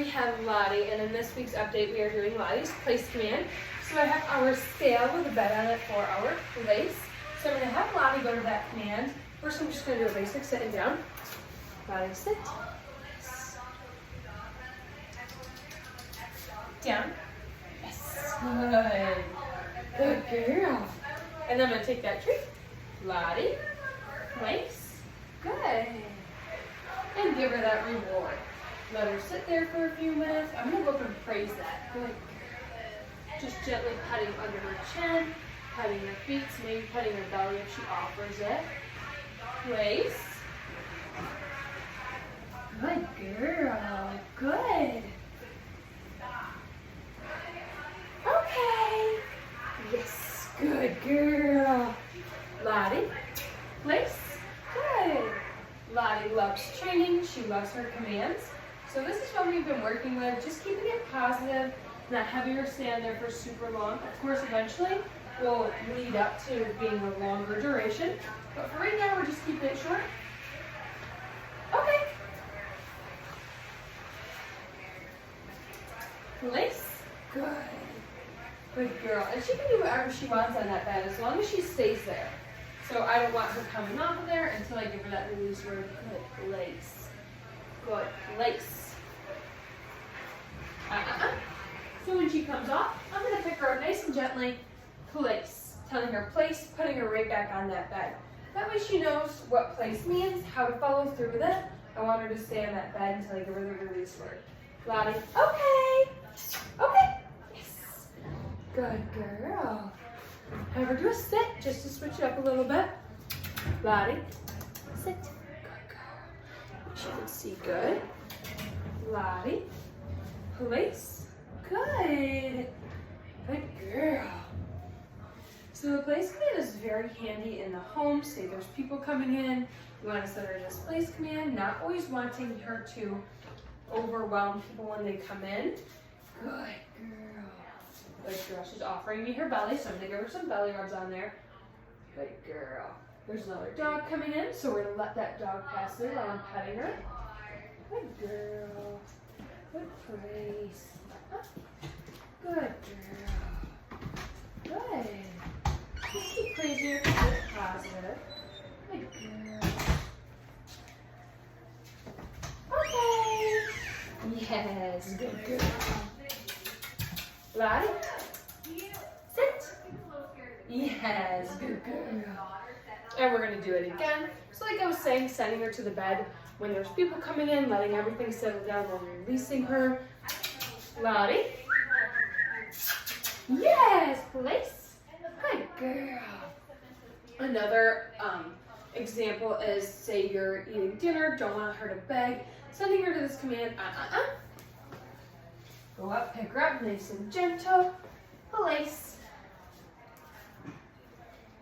we have Lottie, and in this week's update, we are doing Lottie's place command. So I have our scale with a bed on it for our place. So I'm going to have Lottie go to that command. First, I'm just going to do a basic sitting down. Lottie, sit. Yes. Down. Yes. Good. Good girl. And then I'm going to take that treat. Lottie, place. Good. And give her that reward. Let her sit there for a few minutes. I'm going to go up and praise that. Good. Just gently patting under her chin, patting her feet, maybe patting her belly if she offers it. Place. Good girl. Good. Okay. Yes. Good girl. Lottie. Place. Good. Lottie loves training. She loves her commands. So this is what we've been working with, just keeping it positive, not having her stand there for super long. Of course, eventually we'll lead up to being a longer duration, but for right now, we're just keeping it short. Okay. Place. Good. Good girl. And she can do whatever she wants on that bed as long as she stays there. So I don't want her coming off of there until I give her that release word. Good place. Good place. So when she comes off, I'm going to pick her up nice and gently. Place. Telling her place, putting her right back on that bed. That way she knows what place means, how to follow through with it. I want her to stay on that bed until I give her the release word. Lottie, okay. Okay. Yes. Good girl. Have her do a sit, just to switch it up a little bit. Lottie, sit. Good girl. She can see good. Lottie, place. Good. Good girl. So the place command is very handy in the home. Say there's people coming in. You want to set her this place command, not always wanting her to overwhelm people when they come in. Good girl. Good girl. She's offering me her belly, so I'm going to give her some belly rubs on there. Good girl. There's another dog coming in, so we're going to let that dog pass through while I'm petting her. Good girl. Good place. Good girl. Good. Just keep praising her because it's positive. Good girl. Okay. Yes, good girl. Lottie, sit. Yes, good girl. And we're going to do it again. So like I was saying, sending her to the bed when there's people coming in, letting everything settle down while releasing her. Lottie. Yes, place. Good girl. Another example is, say you're eating dinner, don't want her to beg, sending her to this command, Go up, pick her up, nice and gentle. Place.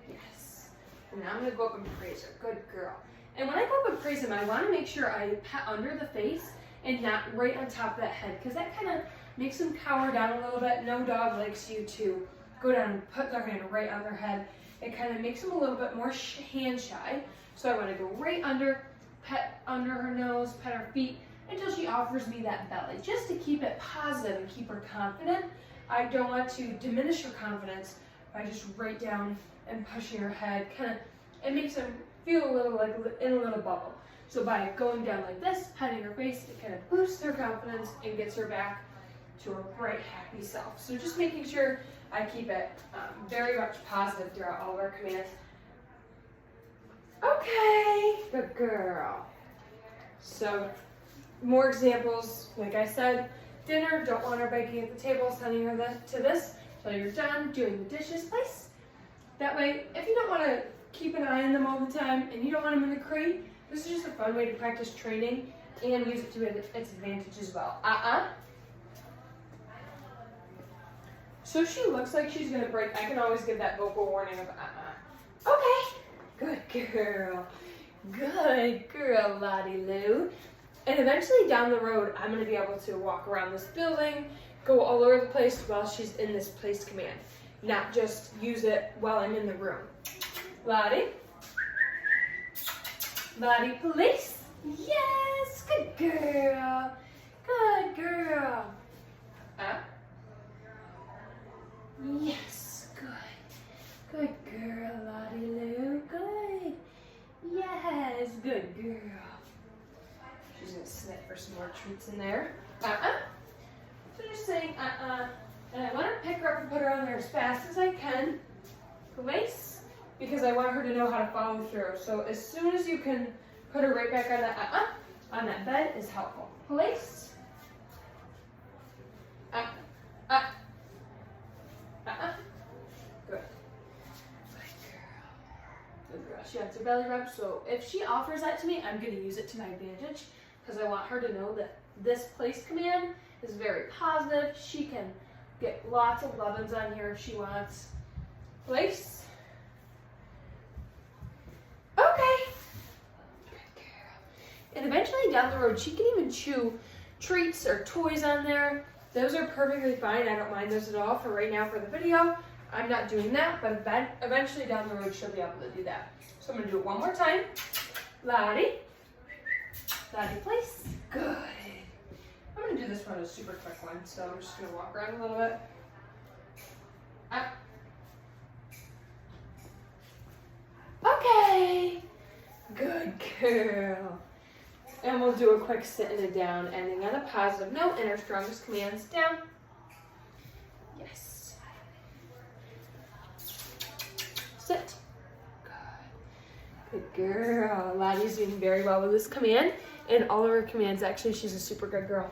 Yes. And now I'm going to go up and praise her. Good girl. And when I go up and praise him, I want to make sure I pat under the face and not right on top of that head, because that kind of makes them cower down a little bit. No dog likes you to go down and put their hand right on their head. It kind of makes them a little bit more hand shy. So I want to go right under, pet under her nose, pet her feet, until she offers me that belly, just to keep it positive and keep her confident. I don't want to diminish her confidence by just right down and pushing her head. Kind of, it makes them feel a little like in a little bubble. So by going down like this, petting her face, it kind of boosts her confidence and gets her back to her bright, happy self. So just making sure I keep it very much positive throughout all of our commands. Okay, good girl. So more examples, like I said, dinner, don't want her begging at the table, sending her to this until you're done doing the dishes, place. That way, if you don't want to keep an eye on them all the time and you don't want them in the crate, this is just a fun way to practice training and use it to its advantage as well. So she looks like she's going to break. I can always give that vocal warning of Okay. Good girl. Good girl, Lottie Lou. And eventually down the road, I'm going to be able to walk around this building, go all over the place while she's in this place command. Not just use it while I'm in the room. Lottie. Lottie, place. Yes, good girl. Good girl. treats in there. So just saying, and I want to pick her up and put her on there as fast as I can. Place, because I want her to know how to follow through. So as soon as you can put her right back on that bed is helpful. Place. Good. Good girl. She wants her belly rub, so if she offers that to me, I'm going to use it to my advantage because I want her to know that this place command is very positive. She can get lots of lovin's on here if she wants. Place. Okay. Good girl. And eventually down the road, she can even chew treats or toys on there. Those are perfectly fine. I don't mind those at all. For right now, for the video, I'm not doing that, but eventually down the road, she'll be able to do that. So I'm going to do it one more time. Lottie. Lottie, place. Good. I'm going to do this one a super quick one, so I'm just going to walk around a little bit. Up. Okay. Good girl. And we'll do a quick sit and a down, ending on a positive note, and our strongest commands down. Yes. Sit. Good girl. Lottie's doing very well with this command, and all of her commands, actually, she's a super good girl.